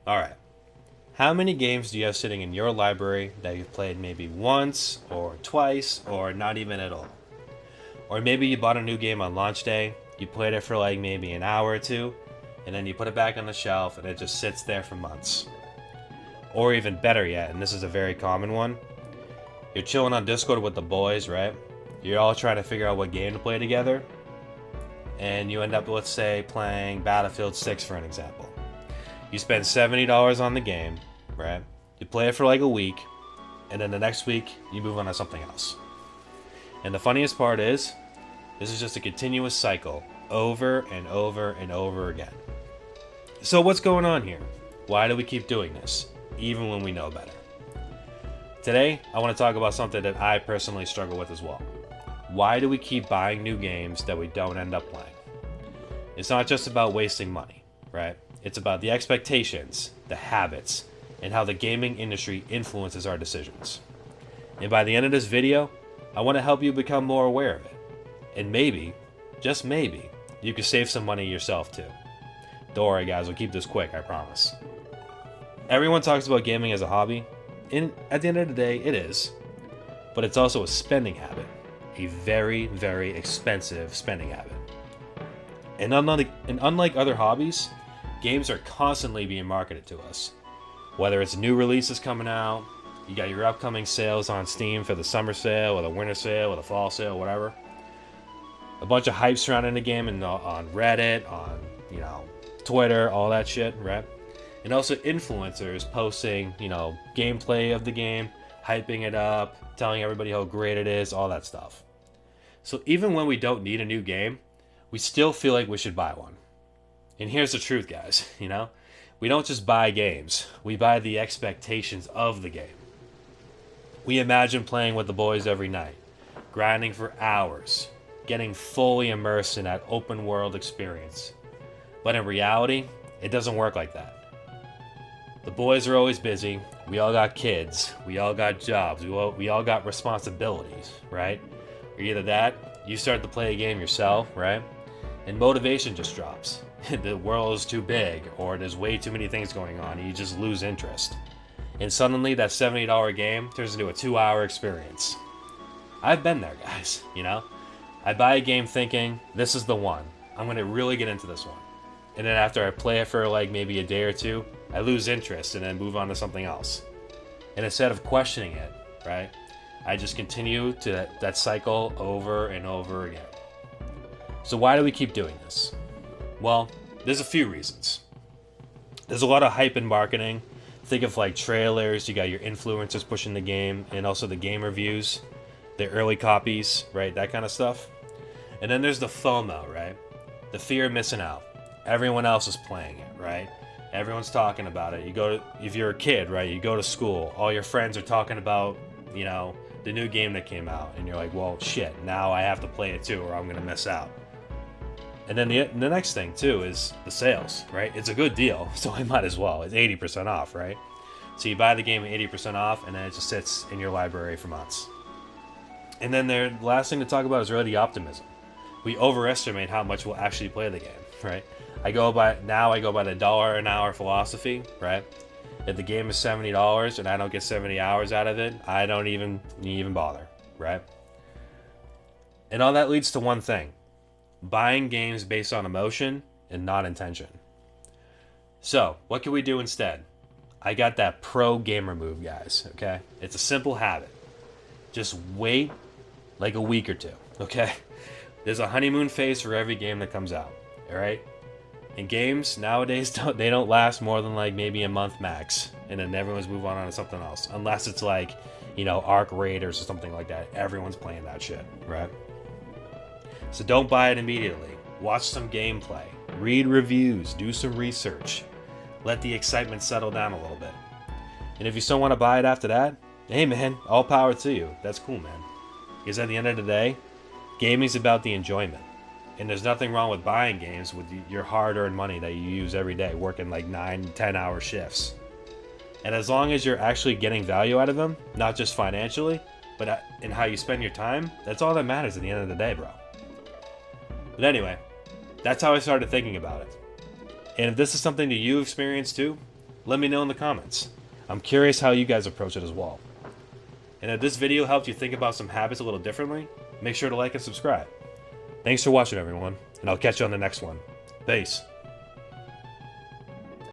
Alright. How many games do you have sitting in your library that you've played maybe once, or twice, or not even at all? Or maybe you bought a new game on launch day, you played it for like maybe an hour or two, and then you put it back on the shelf and it just sits there for months. Or even better yet, and this is a very common one, you're chilling on Discord with the boys, right? You're all trying to figure out what game to play together, and you end up, let's say, playing Battlefield 6 for an example. You spend $70 on the game, right? You play it for like a week, and then the next week you move on to something else. And the funniest part is, this is just a continuous cycle, over and over and over again. So what's going on here? Why do we keep doing this, even when we know better? Today, I want to talk about something that I personally struggle with as well. Why do we keep buying new games that we don't end up playing? It's not just about wasting money, right? It's about the expectations, the habits, and how the gaming industry influences our decisions. And by the end of this video, I want to help you become more aware of it. And maybe, just maybe, you can save some money yourself too. Don't worry guys, we'll keep this quick, I promise. Everyone talks about gaming as a hobby, and at the end of the day, it is. But it's also a spending habit. A very, very expensive spending habit. And unlike other hobbies, games are constantly being marketed to us. Whether it's new releases coming out, you got your upcoming sales on Steam for the summer sale, or the winter sale, or the fall sale, whatever. A bunch of hype surrounding the game and on Reddit, on Twitter, all that shit, right? And also influencers posting, gameplay of the game, hyping it up, telling everybody how great it is, all that stuff. So even when we don't need a new game, we still feel like we should buy one. And here's the truth, guys, we don't just buy games, we buy the expectations of the game. We imagine playing with the boys every night, grinding for hours, getting fully immersed in that open world experience. But in reality, it doesn't work like that. The boys are always busy, we all got kids, we all got jobs, we all got responsibilities, right? Or either that, you start to play a game yourself, right? And motivation just drops. The world is too big, or there's way too many things going on, and you just lose interest. And suddenly that $70 game turns into a 2-hour experience. I've been there, guys, I buy a game thinking, this is the one. I'm going to really get into this one. And then after I play it for like maybe a day or two, I lose interest and then move on to something else. And instead of questioning it, right, I just continue to that cycle over and over again. So why do we keep doing this? Well, there's a few reasons. There's a lot of hype in marketing. Think of like trailers, you got your influencers pushing the game, and also the game reviews, the early copies, right, that kind of stuff. And then there's the FOMO, right? The fear of missing out. Everyone else is playing it, right? Everyone's talking about it. If you're a kid, right, you go to school, all your friends are talking about, the new game that came out, and you're like, well, shit, now I have to play it too, or I'm gonna miss out. And then the next thing too is the sales, right? It's a good deal, so I might as well. It's 80% off, right? So you buy the game at 80% off, and then it just sits in your library for months. And then the last thing to talk about is really the optimism. We overestimate how much we'll actually play the game, right? I go by the dollar an hour philosophy, right? If the game is $70 and I don't get 70 hours out of it, I don't even bother, right? And all that leads to one thing: buying games based on emotion and not intention. So, what can we do instead? I got that pro gamer move, guys, okay? It's a simple habit. Just wait like a week or two, okay? There's a honeymoon phase for every game that comes out, all right? And games nowadays don't last more than like maybe a month max, and then everyone's move on to something else. Unless it's like, Arc Raiders or something like that. Everyone's playing that shit, right? So don't buy it immediately. Watch some gameplay, read reviews, do some research. Let the excitement settle down a little bit. And if you still want to buy it after that, hey man, all power to you. That's cool, man. Because at the end of the day, gaming's about the enjoyment. And there's nothing wrong with buying games with your hard-earned money that you use every day, working like 9-10 hour shifts. And as long as you're actually getting value out of them, not just financially, but in how you spend your time, that's all that matters at the end of the day, bro. But anyway, that's how I started thinking about it. And if this is something that you experience too, Let me know in the comments. I'm curious how you guys approach it as well. And if this video helped you think about some habits a little differently, make sure to like and subscribe. Thanks for watching, everyone, and I'll catch you on the next one. Peace.